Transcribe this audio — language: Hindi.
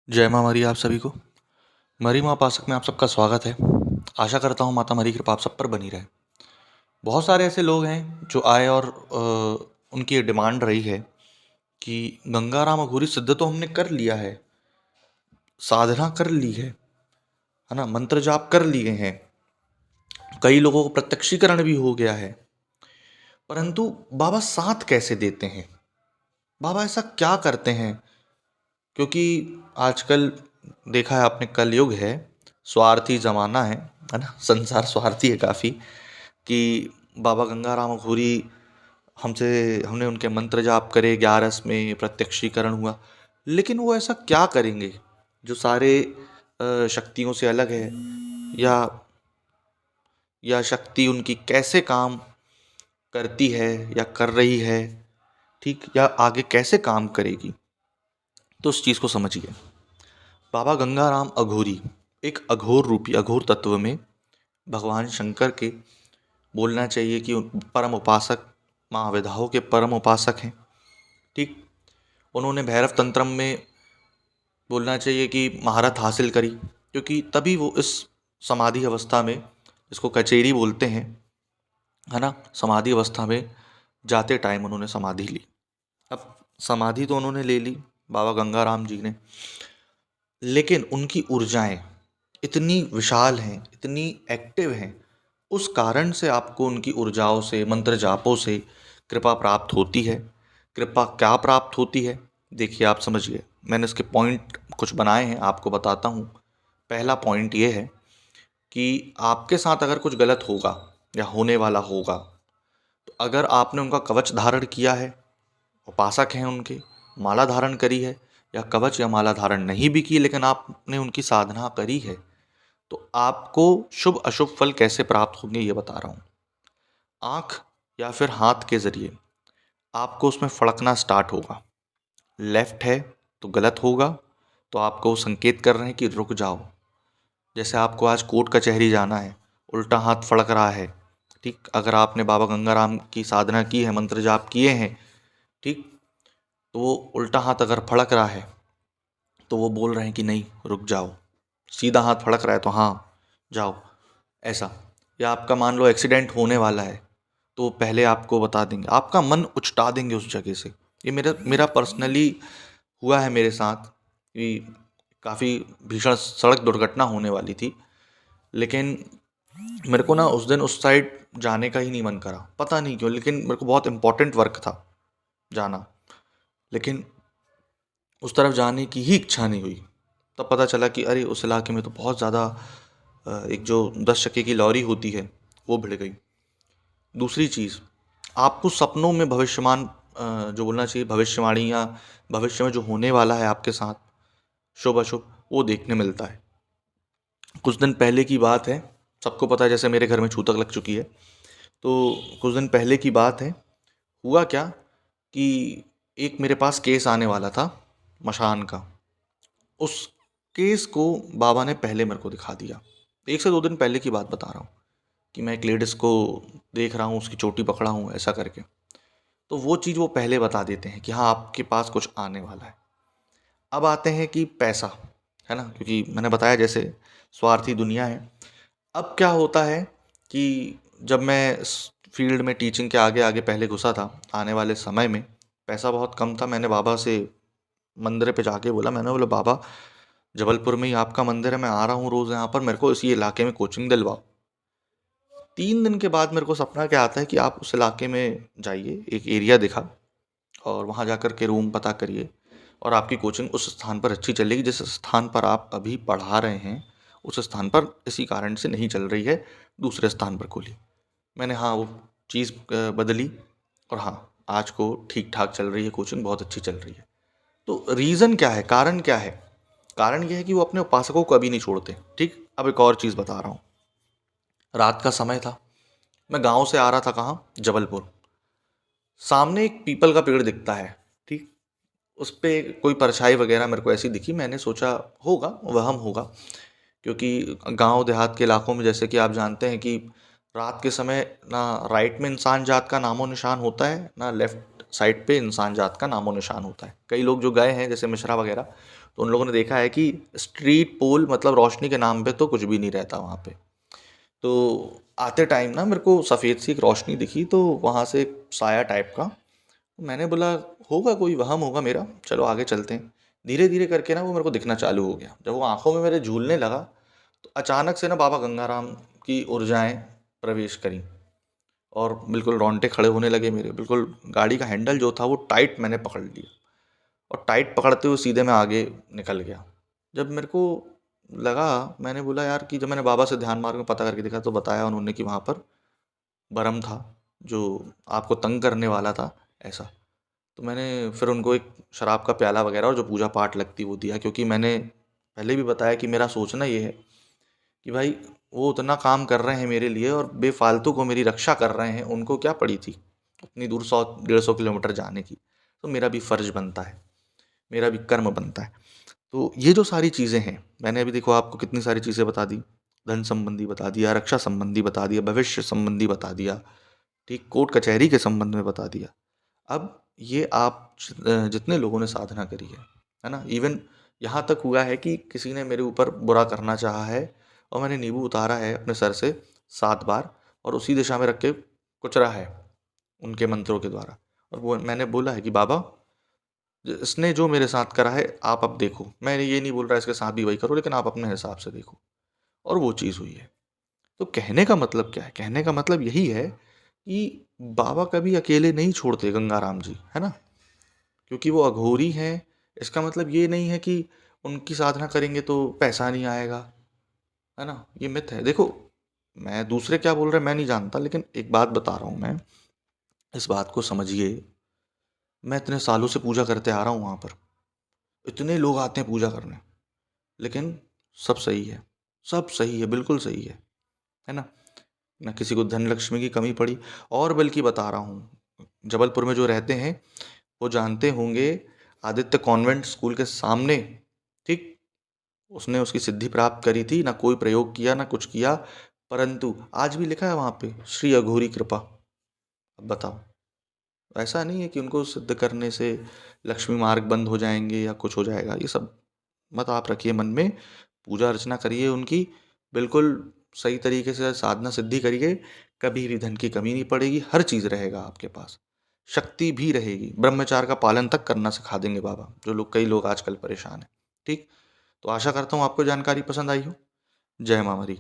जय माँ मरी आप सभी को। मरी माँ उपासक में आप सबका स्वागत है। आशा करता हूँ माता मरी कृपा आप सब पर बनी रहे। बहुत सारे ऐसे लोग हैं जो आए और उनकी डिमांड रही है कि गंगाराम अघोरी सिद्ध तो हमने कर लिया है, साधना कर ली है ना, मंत्र जाप कर लिए हैं, कई लोगों को प्रत्यक्षीकरण भी हो गया है, परंतु बाबा साथ कैसे देते हैं? बाबा ऐसा क्या करते हैं? क्योंकि आजकल देखा है आपने, कलयुग है, स्वार्थी ज़माना है ना, संसार स्वार्थी है काफ़ी। कि बाबा गंगाराम अघोरी हमसे हमने उनके मंत्र जाप करे, 11 में प्रत्यक्षीकरण हुआ, लेकिन वो ऐसा क्या करेंगे जो सारे शक्तियों से अलग है? या शक्ति उनकी कैसे काम करती है या कर रही है, ठीक, या आगे कैसे काम करेगी? तो उस चीज़ को समझिए। बाबा गंगाराम अघोरी एक अघोर रूपी, अघोर तत्व में भगवान शंकर के, बोलना चाहिए कि परम उपासक, महाविधाओं के परम उपासक हैं। ठीक, उन्होंने भैरव तंत्रम में, बोलना चाहिए कि महारत हासिल करी, क्योंकि तभी वो इस समाधि अवस्था में, इसको कचेरी बोलते हैं, है ना, समाधि अवस्था में जाते टाइम उन्होंने समाधि ली। अब समाधि तो उन्होंने ले ली बाबा गंगाराम जी ने, लेकिन उनकी ऊर्जाएं इतनी विशाल हैं, इतनी एक्टिव हैं, उस कारण से आपको उनकी ऊर्जाओं से, मंत्र जापों से कृपा प्राप्त होती है। कृपा क्या प्राप्त होती है, देखिए आप समझिए। मैंने इसके पॉइंट कुछ बनाए हैं, आपको बताता हूँ। पहला पॉइंट ये है कि आपके साथ अगर कुछ गलत होगा या होने वाला होगा, तो अगर आपने उनका कवच धारण किया है, उपासक हैं उनके, माला धारण करी है, या कवच या माला धारण नहीं भी की लेकिन आपने उनकी साधना करी है, तो आपको शुभ अशुभ फल कैसे प्राप्त होंगे ये बता रहा हूँ। आँख या फिर हाथ के ज़रिए आपको उसमें फड़कना स्टार्ट होगा। लेफ्ट है तो गलत होगा, तो आपको वो संकेत कर रहे हैं कि रुक जाओ। जैसे आपको आज कोर्ट कचहरी जाना है, उल्टा हाथ फड़क रहा है, ठीक, अगर आपने बाबा गंगाराम की साधना की है, मंत्र जाप किए हैं, ठीक, तो वो उल्टा हाथ अगर फड़क रहा है तो वो बोल रहे हैं कि नहीं रुक जाओ। सीधा हाथ फड़क रहा है तो हाँ जाओ, ऐसा। या आपका मान लो एक्सीडेंट होने वाला है, तो पहले आपको बता देंगे, आपका मन उचटा देंगे उस जगह से। ये मेरा मेरा पर्सनली हुआ है मेरे साथ कि काफ़ी भीषण सड़क दुर्घटना होने वाली थी, लेकिन मेरे को ना उस दिन उस साइड जाने का ही नहीं मन करा, पता नहीं क्यों, लेकिन मेरे को बहुत इंपॉर्टेंट वर्क था जाना, लेकिन उस तरफ जाने की ही इच्छा नहीं हुई। तब पता चला कि अरे उस इलाके में तो बहुत ज़्यादा एक जो 10 चक्के की लॉरी होती है वो भिड़ गई। दूसरी चीज़, आपको सपनों में भविष्यमान, जो बोलना चाहिए भविष्यवाणी, या भविष्य में जो होने वाला है आपके साथ, शुभ अशुभ, वो देखने मिलता है। कुछ दिन पहले की बात है, सबको पता है, जैसे मेरे घर में छूतक लग चुकी है, तो कुछ दिन पहले की बात है। हुआ क्या कि एक मेरे पास केस आने वाला था मशान का। उस केस को बाबा ने पहले मेरे को दिखा दिया। 1 से 2 दिन पहले की बात बता रहा हूँ कि मैं एक लेडीज़ को देख रहा हूँ, उसकी चोटी पकड़ा हूँ, ऐसा करके। तो वो चीज़ वो पहले बता देते हैं कि हाँ आपके पास कुछ आने वाला है। अब आते हैं कि पैसा, है ना, क्योंकि मैंने बताया जैसे स्वार्थी दुनिया है। अब क्या होता है कि जब मैं इस फील्ड में टीचिंग के आगे आगे पहले घुसा था, आने वाले समय में पैसा बहुत कम था। मैंने बाबा से मंदिर पे जाके बोला, मैंने बोला बाबा जबलपुर में ही आपका मंदिर है, मैं आ रहा हूँ रोज़ यहाँ पर, मेरे को इसी इलाके में कोचिंग दिलवाओ। 3 दिन के बाद मेरे को सपना क्या आता है कि आप उस इलाके में जाइए, एक एरिया दिखा, और वहाँ जाकर के रूम पता करिए, और आपकी कोचिंग उस स्थान पर अच्छी चलेगी जिस स्थान पर आप अभी पढ़ा रहे हैं, उस स्थान पर इसी कारण से नहीं चल रही है, दूसरे स्थान पर खोलिए। मैंने हाँ वो चीज़ बदली, और हाँ आज को ठीक ठाक चल रही है, कोचिंग बहुत अच्छी चल रही है। तो रीज़न क्या है, कारण क्या है? कारण ये है कि वो अपने उपासकों को कभी नहीं छोड़ते। ठीक, अब एक और चीज़ बता रहा हूँ। रात का समय था, मैं गांव से आ रहा था, कहाँ, जबलपुर। सामने एक पीपल का पेड़ दिखता है, ठीक, उस पे कोई परछाई वगैरह मेरे को ऐसी दिखी, मैंने सोचा होगा वहम होगा, क्योंकि गांव देहात के इलाकों में जैसे कि आप जानते हैं कि रात के समय ना राइट में इंसान जात का नामो निशान होता है, ना लेफ्ट साइड पे इंसान जात का नामो निशान होता है। कई लोग जो गए हैं जैसे मिश्रा वगैरह, तो उन लोगों ने देखा है कि स्ट्रीट पोल मतलब रोशनी के नाम पे तो कुछ भी नहीं रहता वहाँ पे। तो आते टाइम ना मेरे को सफ़ेद सी एक रोशनी दिखी, तो वहाँ से एक साया टाइप का। मैंने बोला होगा कोई वहम होगा मेरा, चलो आगे चलते हैं। धीरे धीरे करके ना वो मेरे को दिखना चालू हो गया। जब वो आंखों में मेरे झूलने लगा तो अचानक से ना बाबा गंगाराम की ऊर्जाएं प्रवेश करी और बिल्कुल रोंगटे खड़े होने लगे मेरे। बिल्कुल गाड़ी का हैंडल जो था वो टाइट मैंने पकड़ लिया और टाइट पकड़ते हुए सीधे मैं आगे निकल गया। जब मेरे को लगा, मैंने बोला यार कि जब मैंने बाबा से ध्यान मार्ग में पता करके देखा तो बताया उन्होंने कि वहाँ पर बरम था जो आपको तंग करने वाला था ऐसा। तो मैंने फिर उनको एक शराब का प्याला वगैरह और जो पूजा पाठ लगती वो दिया, क्योंकि मैंने पहले भी बताया कि मेरा सोचना ये है कि भाई वो उतना काम कर रहे हैं मेरे लिए और बेफालतू को मेरी रक्षा कर रहे हैं, उनको क्या पड़ी थी उतनी दूर 100-150 किलोमीटर जाने की। तो मेरा भी फर्ज बनता है, मेरा भी कर्म बनता है। तो ये जो सारी चीज़ें हैं, मैंने अभी देखो आपको कितनी सारी चीज़ें बता दी। धन संबंधी बता दिया, रक्षा संबंधी बता दिया, भविष्य संबंधी बता दिया, ठीक, कोर्ट कचहरी के संबंध में बता दिया। अब ये आप जितने लोगों ने साधना करी है ना, इवन यहाँ तक हुआ है कि किसी ने मेरे ऊपर बुरा करना चाहा है और मैंने नींबू उतारा है अपने सर से 7 बार और उसी दिशा में रख के कुचरा है उनके मंत्रों के द्वारा। और वो मैंने बोला है कि बाबा इसने जो मेरे साथ करा है आप अब देखो, मैं ये नहीं बोल रहा इसके साथ भी वही करो, लेकिन आप अपने हिसाब से देखो। और वो चीज़ हुई है। तो कहने का मतलब क्या है? कहने का मतलब यही है कि बाबा कभी अकेले नहीं छोड़ते गंगाराम जी, है ना? क्योंकि वो अघोरी हैं, इसका मतलब ये नहीं है कि उनकी साधना करेंगे तो पैसा नहीं आएगा, है ना? ये मिथ है। देखो, मैं दूसरे क्या बोल रहे हैं मैं नहीं जानता, लेकिन एक बात बता रहा हूँ मैं, इस बात को समझिए। मैं इतने सालों से पूजा करते आ रहा हूँ वहाँ पर, इतने लोग आते हैं पूजा करने, लेकिन सब सही है, सब सही है, बिल्कुल सही है ना? ना किसी को धन लक्ष्मी की कमी पड़ी। और बल्कि बता रहा हूँ, जबलपुर में जो रहते हैं वो जानते होंगे, आदित्य कॉन्वेंट स्कूल के सामने, ठीक, उसने उसकी सिद्धि प्राप्त करी थी, ना कोई प्रयोग किया ना कुछ किया, परंतु आज भी लिखा है वहाँ पे श्री अघोरी कृपा। अब बताओ, ऐसा नहीं है कि उनको सिद्ध करने से लक्ष्मी मार्ग बंद हो जाएंगे या कुछ हो जाएगा, ये सब मत आप रखिए मन में। पूजा अर्चना करिए उनकी, बिल्कुल सही तरीके से साधना सिद्धि करिए, कभी भी धन की कमी नहीं पड़ेगी, हर चीज़ रहेगा आपके पास, शक्ति भी रहेगी, ब्रह्मचार्य का पालन तक करना सिखा देंगे बाबा, जो लोग कई लोग आजकल परेशान हैं। ठीक, तो आशा करता हूँ आपको जानकारी पसंद आई हो। जय माँ हरी।